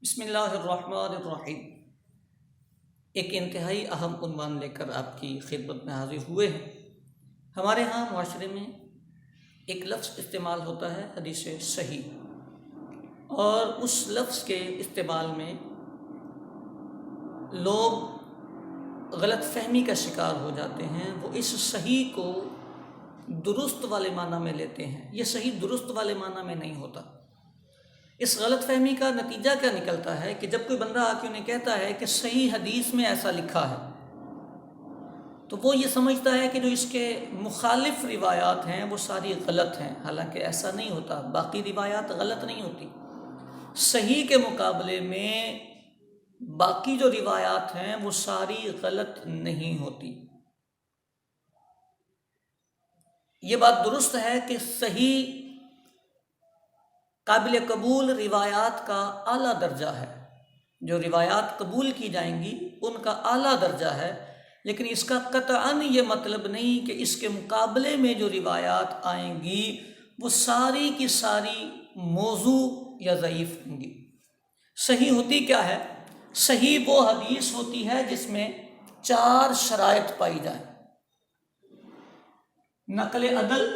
بسم اللہ الرحمن الرحیم۔ ایک انتہائی اہم عنوان لے کر آپ کی خدمت میں حاضر ہوئے ہیں۔ ہمارے ہاں معاشرے میں ایک لفظ استعمال ہوتا ہے حدیث صحیح، اور اس لفظ کے استعمال میں لوگ غلط فہمی کا شکار ہو جاتے ہیں۔ وہ اس صحیح کو درست والے معنی میں لیتے ہیں۔ یہ صحیح درست والے معنی میں نہیں ہوتا۔ اس غلط فہمی کا نتیجہ کیا نکلتا ہے کہ جب کوئی بندہ آ کے انہیں کہتا ہے کہ صحیح حدیث میں ایسا لکھا ہے، تو وہ یہ سمجھتا ہے کہ جو اس کے مخالف روایات ہیں وہ ساری غلط ہیں، حالانکہ ایسا نہیں ہوتا۔ باقی روایات غلط نہیں ہوتی، صحیح کے مقابلے میں باقی جو روایات ہیں وہ ساری غلط نہیں ہوتی۔ یہ بات درست ہے کہ صحیح قابل قبول روایات کا اعلیٰ درجہ ہے، جو روایات قبول کی جائیں گی ان کا اعلیٰ درجہ ہے، لیکن اس کا قطعاً یہ مطلب نہیں کہ اس کے مقابلے میں جو روایات آئیں گی وہ ساری کی ساری موضوع یا ضعیف ہوں گی۔ صحیح ہوتی کیا ہے؟ صحیح وہ حدیث ہوتی ہے جس میں 4 شرائط پائی جائیں: نقل عدل،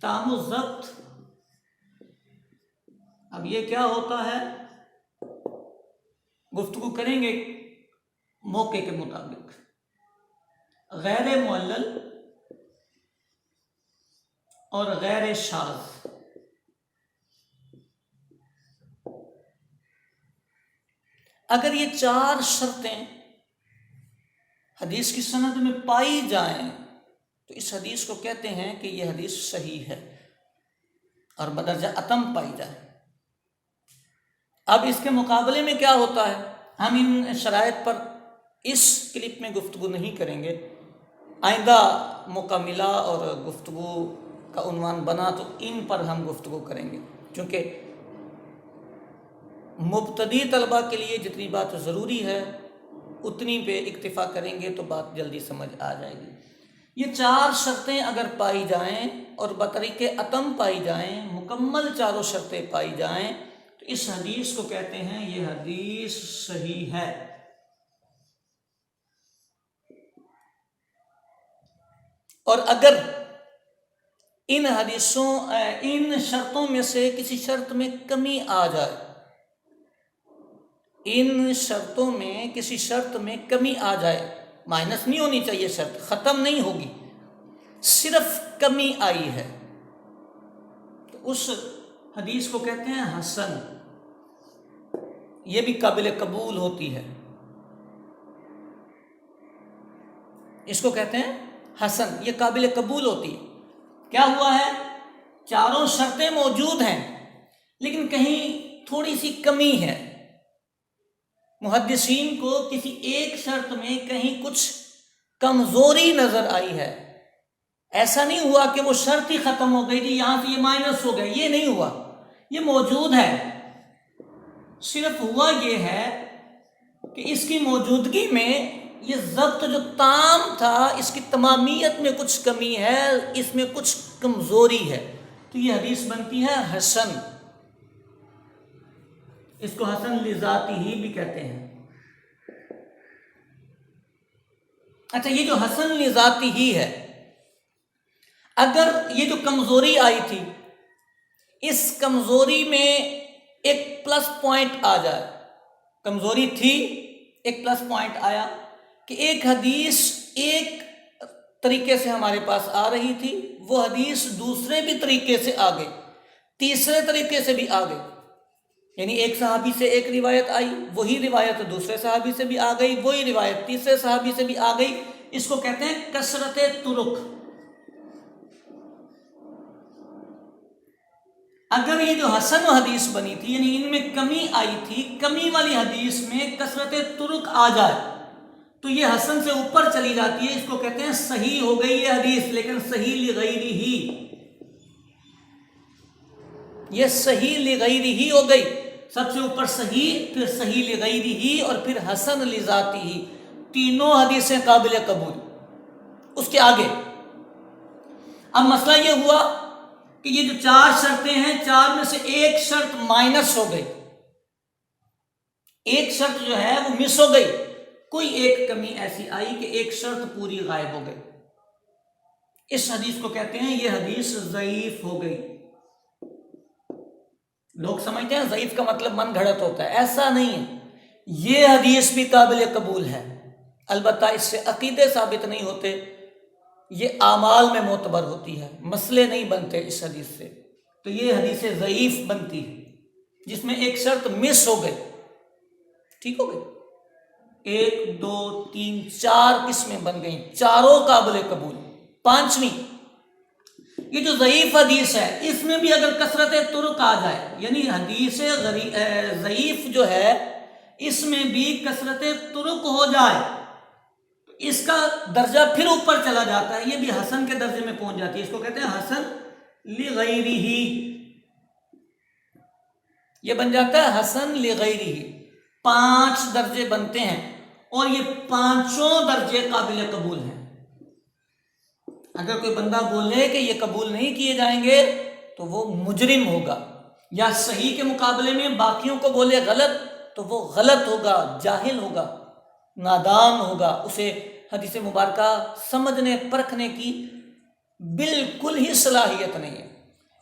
تام الضبط۔ اب یہ کیا ہوتا ہے؟ گفتگو کریں گے موقع کے مطابق۔ غیر معلل اور غیر شاذ۔ اگر یہ 4 شرطیں حدیث کی سند میں پائی جائیں تو اس حدیث کو کہتے ہیں کہ یہ حدیث صحیح ہے، اور بدرجہ اتم پائی جائے۔ اب اس کے مقابلے میں کیا ہوتا ہے؟ ہم ان شرائط پر اس کلپ میں گفتگو نہیں کریں گے، آئندہ موقع ملا اور گفتگو کا عنوان بنا تو ان پر ہم گفتگو کریں گے، کیونکہ مبتدی طلبہ کے لیے جتنی بات ضروری ہے اتنی پہ اکتفا کریں گے تو بات جلدی سمجھ آ جائے گی۔ یہ 4 شرطیں اگر پائی جائیں اور بطریق اتم پائی جائیں، مکمل 4 شرطیں پائی جائیں، تو اس حدیث کو کہتے ہیں یہ حدیث صحیح ہے۔ اور اگر ان شرطوں میں سے کسی شرط میں کمی آ جائے، ان شرطوں میں کسی شرط میں کمی آ جائے، مائنس نہیں ہونی چاہیے، شرط ختم نہیں ہوگی، صرف کمی آئی ہے، تو اس حدیث کو کہتے ہیں حسن۔ یہ بھی قابل قبول ہوتی ہے، اس کو کہتے ہیں حسن، یہ قابل قبول ہوتی ہے۔ کیا ہوا ہے؟ 4 شرطیں موجود ہیں لیکن کہیں تھوڑی سی کمی ہے۔ محدثین کو کسی ایک شرط میں کہیں کچھ کمزوری نظر آئی ہے۔ ایسا نہیں ہوا کہ وہ شرط ہی ختم ہو گئی تھی، یہاں سے یہ مائنس ہو گیا، یہ نہیں ہوا، یہ موجود ہے۔ صرف ہوا یہ ہے کہ اس کی موجودگی میں یہ ضبط جو تام تھا، اس کی تمامیت میں کچھ کمی ہے، اس میں کچھ کمزوری ہے، تو یہ حدیث بنتی ہے حسن۔ اس کو حسن لذاتی ہی بھی کہتے ہیں۔ اچھا، یہ جو حسن لذاتی ہی ہے، اگر یہ جو کمزوری آئی تھی، اس کمزوری میں ایک پلس پوائنٹ آ جائے، کمزوری تھی ایک پلس پوائنٹ آیا کہ ایک حدیث ایک طریقے سے ہمارے پاس آ رہی تھی، وہ حدیث دوسرے بھی طریقے سے آ گئی، تیسرے طریقے سے بھی آ گئی، یعنی ایک صحابی سے ایک روایت آئی، وہی روایت دوسرے صحابی سے بھی آ گئی، وہی روایت تیسرے صحابی سے بھی آ گئی۔ اس کو کہتے ہیں کثرت طرق۔ اگر یہ جو حسن حدیث بنی تھی، یعنی ان میں کمی آئی تھی، کمی والی حدیث میں کثرت طرق آ جائے تو یہ حسن سے اوپر چلی جاتی ہے، اس کو کہتے ہیں صحیح ہو گئی یہ حدیث، لیکن صحیح لغیرہ ہی، یہ صحیح لغیرہ ہی ہو گئی۔ سب سے اوپر صحیح، پھر صحیح لغیرہ ہی، اور پھر حسن لذاتی ہی، تینوں حدیثیں قابل قبول۔ اس کے آگے اب مسئلہ یہ ہوا کہ یہ جو 4 شرطیں ہیں 4 میں سے ایک شرط مائنس ہو گئی، ایک شرط جو ہے وہ مس ہو گئی، کوئی ایک کمی ایسی آئی کہ ایک شرط پوری غائب ہو گئی، اس حدیث کو کہتے ہیں یہ حدیث ضعیف ہو گئی۔ لوگ سمجھتے ہیں ضعیف کا مطلب من گھڑت ہوتا ہے، ایسا نہیں ہے، یہ حدیث بھی قابل قبول ہے، البتہ اس سے عقیدے ثابت نہیں ہوتے، یہ اعمال میں معتبر ہوتی ہے، مسئلے نہیں بنتے اس حدیث سے، تو یہ حدیث ضعیف بنتی ہے جس میں ایک شرط مس ہو گئی، ٹھیک ہو گئی، 1 2 3 4 قسمیں بن گئیں، چاروں قابل قبول۔ 5ویں، یہ جو ضعیف حدیث ہے اس میں بھی اگر کثرت طرق آ جائے، یعنی حدیث ضعیف جو ہے اس میں بھی کثرت طرق ہو جائے، اس کا درجہ پھر اوپر چلا جاتا ہے، یہ بھی حسن کے درجے میں پہنچ جاتی ہے، اس کو کہتے ہیں حسن لغیرہ، یہ بن جاتا ہے حسن لغیرہ، 5 درجے بنتے ہیں اور یہ 5 درجے قابل قبول ہیں۔ اگر کوئی بندہ بولے کہ یہ قبول نہیں کیے جائیں گے تو وہ مجرم ہوگا، یا صحیح کے مقابلے میں باقیوں کو بولے غلط تو وہ غلط ہوگا، جاہل ہوگا، نادان ہوگا، اسے حدیث مبارکہ سمجھنے پرکھنے کی بالکل ہی صلاحیت نہیں ہے۔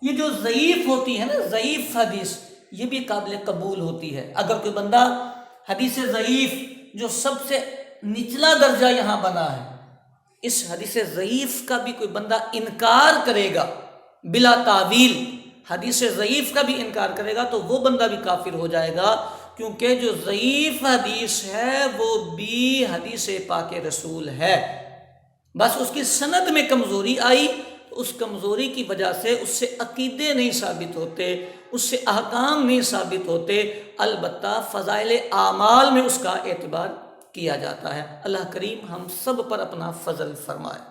یہ جو ضعیف ہوتی ہے نا، ضعیف حدیث، یہ بھی قابل قبول ہوتی ہے۔ اگر کوئی بندہ حدیث ضعیف جو سب سے نچلا درجہ یہاں بنا ہے، اس حدیث ضعیف کا بھی کوئی بندہ انکار کرے گا بلا تعویل، حدیث ضعیف کا بھی انکار کرے گا تو وہ بندہ بھی کافر ہو جائے گا، کیونکہ جو ضعیف حدیث ہے وہ بھی حدیث پاک رسول ہے، بس اس کی سند میں کمزوری آئی، اس کمزوری کی وجہ سے اس سے عقیدے نہیں ثابت ہوتے، اس سے احکام نہیں ثابت ہوتے، البتہ فضائل اعمال میں اس کا اعتبار کیا جاتا ہے۔ اللہ کریم ہم سب پر اپنا فضل فرمائے۔